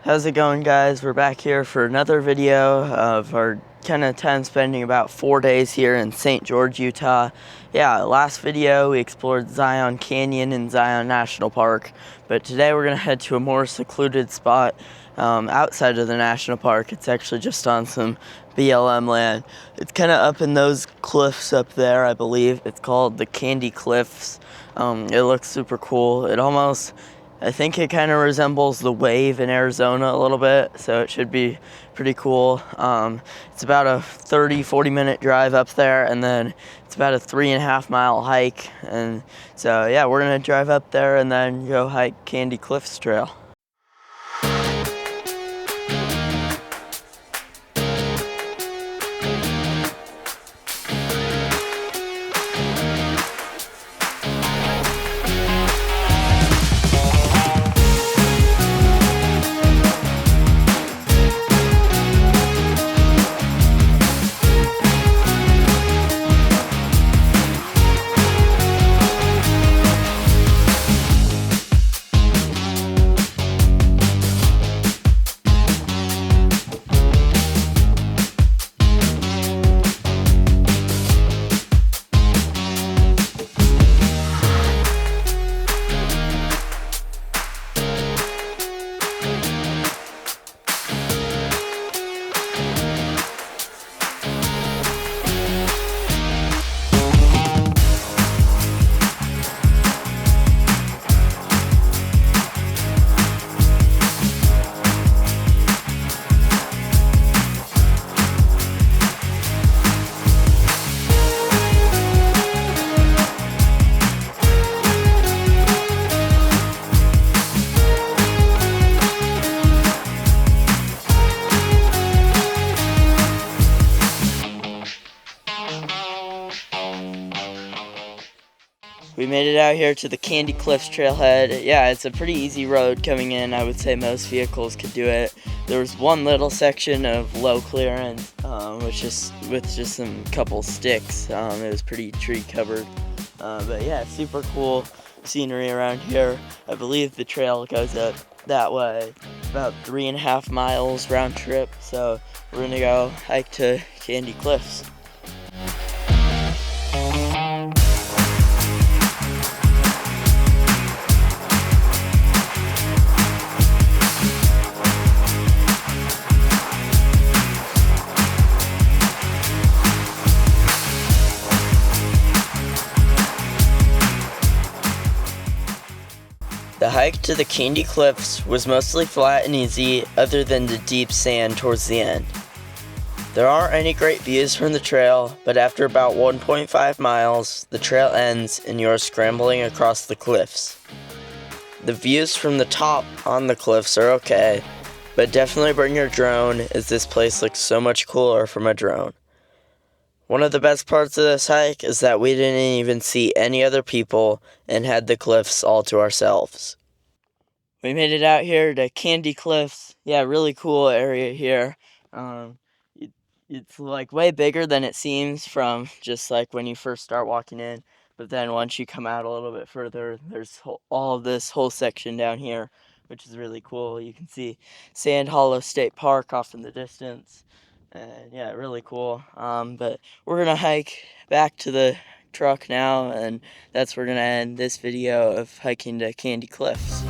How's it going, guys? We're back here for another video of our kind of time spending about 4 days here in St. George, Utah. Yeah, last video we explored Zion Canyon and Zion National Park, but today we're going to head to a more secluded spot outside of the national park. It's actually just on some BLM land. It's kind of up in those cliffs up there, I believe. It's called the Candy Cliffs. It looks super cool. I think it kind of resembles the wave in Arizona a little bit, so it should be pretty cool. It's about a 30-40 minute drive up there, and then it's about a 3.5 mile hike. And so yeah, we're gonna drive up there and then go hike Candy Cliffs Trail. We made it out here to the Candy Cliffs trailhead. Yeah, it's a pretty easy road coming in. I would say most vehicles could do it. There was one little section of low clearance, with just some couple sticks. It was pretty tree covered. But yeah, super cool scenery around here. I believe the trail goes up that way, about 3.5 miles round trip. So we're gonna go hike to Candy Cliffs. The hike to the Candy Cliffs was mostly flat and easy, other than the deep sand towards the end. There aren't any great views from the trail, but after about 1.5 miles, the trail ends and you are scrambling across the cliffs. The views from the top on the cliffs are okay, but definitely bring your drone, as this place looks so much cooler from a drone. One of the best parts of this hike is that we didn't even see any other people and had the cliffs all to ourselves. We made it out here to Candy Cliffs. Yeah, really cool area here. It's like way bigger than it seems from just like when you first start walking in. But then once you come out a little bit further, there's all of this whole section down here, which is really cool. You can see Sand Hollow State Park off in the distance. And yeah, really cool. But we're gonna hike back to the truck now, and that's where we're gonna end this video of hiking to Candy Cliffs.